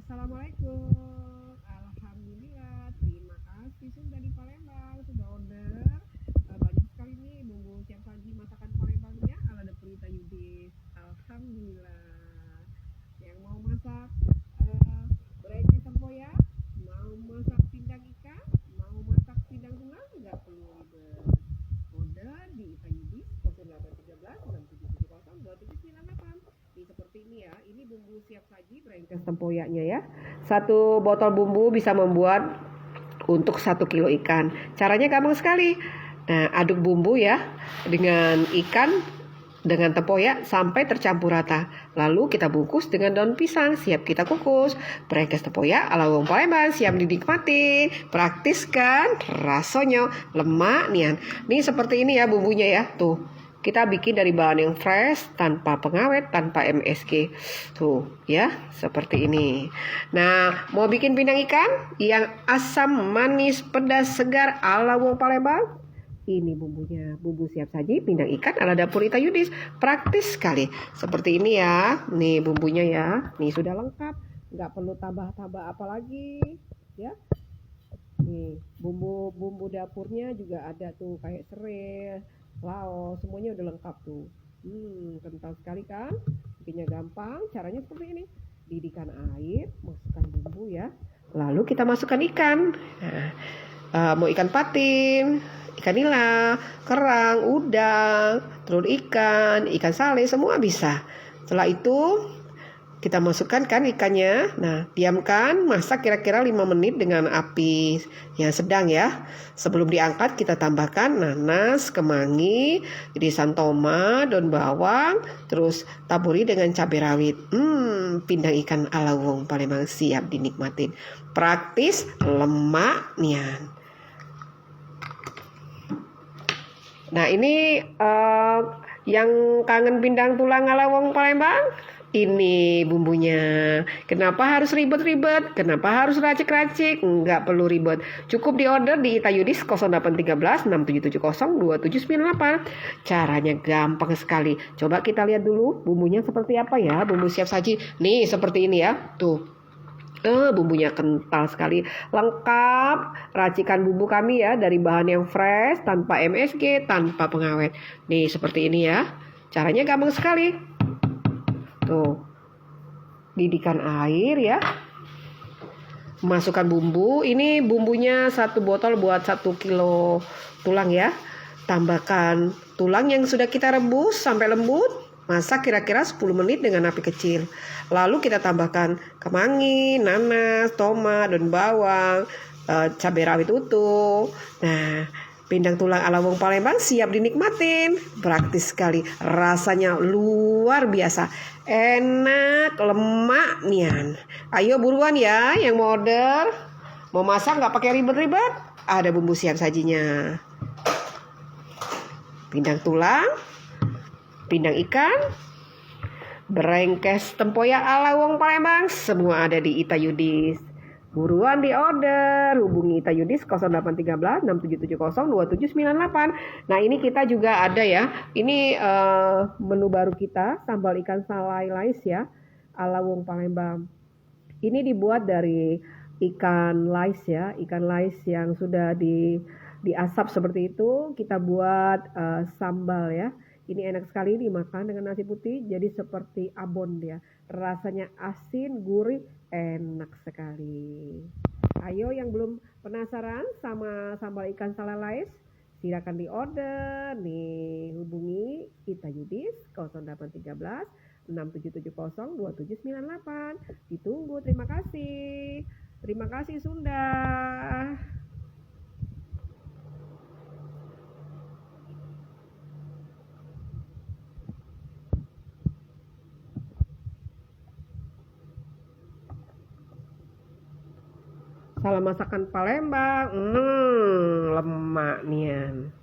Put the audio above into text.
Assalamualaikum. Alhamdulillah, terima kasih sudah di Palembang, sudah order. Banyak sekali nih bumbu siap saji masakan Palembangnya ala Depurita Yudis. Alhamdulillah. Yang mau masak berenjes tempoyak, mau masak pindang ikan, mau masak pindang tulang, nggak perlu ribet. Order di Ita Yudis 0813 6770 2798. Seperti ini ya, ini bumbu siap saji berenjes tempoyaknya ya. Satu botol bumbu bisa membuat untuk 1 kilo ikan. Caranya gampang sekali. Nah, aduk bumbu ya dengan ikan dengan tempoyak sampai tercampur rata. Lalu kita bungkus dengan daun pisang, siap kita kukus. Berenjes tempoyak ala wong Palembang, siap dinikmati. Praktis kan? Rasanya lemak nian. Nih seperti ini ya bumbunya ya, tuh. Kita bikin dari bahan yang fresh, tanpa pengawet, tanpa MSG. Tuh ya, seperti ini. Nah, mau bikin pindang ikan yang asam, manis, pedas, segar ala wong Palembang? Ini bumbunya, bumbu siap saji pindang ikan ala dapur Ita Yudis. Praktis sekali. Seperti ini ya. Nih bumbunya ya. Nih sudah lengkap. Nggak perlu tambah-tambah apa lagi. Ya. Nih, bumbu dapurnya juga ada tuh kayak serai, laos, semuanya udah lengkap tuh. Kental sekali kan? Bikinnya gampang, caranya seperti ini. Didihkan air, masukkan bumbu ya. Lalu kita masukkan ikan. Nah, mau ikan patin, ikan nila, kerang, udang, telur ikan, ikan sale, semua bisa. Setelah itu kita masukkan kan ikannya. Nah, diamkan, masak kira-kira 5 menit dengan api yang sedang ya. Sebelum diangkat kita tambahkan nanas, kemangi, irisan tomat, daun bawang, terus taburi dengan cabai rawit. Pindang ikan ala wong Palembang siap dinikmatin. Praktis, lemak nian. Nah, ini yang kangen pindang tulang ala wong Palembang, ini bumbunya. Kenapa harus ribet-ribet? Kenapa harus racik-racik? Nggak perlu ribet. Cukup diorder di Ita Yudis 0813 6770 2798. Caranya gampang sekali. Coba kita lihat dulu bumbunya seperti apa ya. Bumbu siap saji. Nih seperti ini ya. Tuh. Bumbunya kental sekali, lengkap racikan bumbu kami ya dari bahan yang fresh, tanpa MSG, tanpa pengawet. Nih seperti ini ya, caranya gampang sekali. Tuh, didihkan air ya, masukkan bumbu. Ini bumbunya 1 botol buat 1 kilo tulang ya. Tambahkan tulang yang sudah kita rebus sampai lembut. Masak kira-kira 10 menit dengan api kecil. Lalu kita tambahkan kemangi, nanas, tomat, daun bawang, cabai rawit utuh. Nah, pindang tulang ala wong Palembang siap dinikmatin. Praktis sekali. Rasanya luar biasa. Enak, lemak nian. Ayo buruan ya yang mau order. Mau masak nggak pakai ribet-ribet? Ada bumbu siap sajinya. Pindang tulang, pindang ikan, berenjes tempoyak ala wong Palembang, semua ada di Ita Yudis. Buruan di order, hubungi Ita Yudis 0813 6770 2798. Nah, ini kita juga ada ya. Ini menu baru kita, sambal ikan salai lais ya, ala wong Palembang. Ini dibuat dari ikan lais ya, ikan lais yang sudah diasap seperti itu. Kita buat sambal ya. Ini enak sekali dimakan dengan nasi putih, jadi seperti abon dia. Rasanya asin, gurih, enak sekali. Ayo yang belum penasaran sama sambal ikan salai, silakan di order. Nih, hubungi Ita Yudis 0813 6770 2798. Ditunggu, terima kasih. Terima kasih Sunda. Salah masakan Palembang, lemak nian.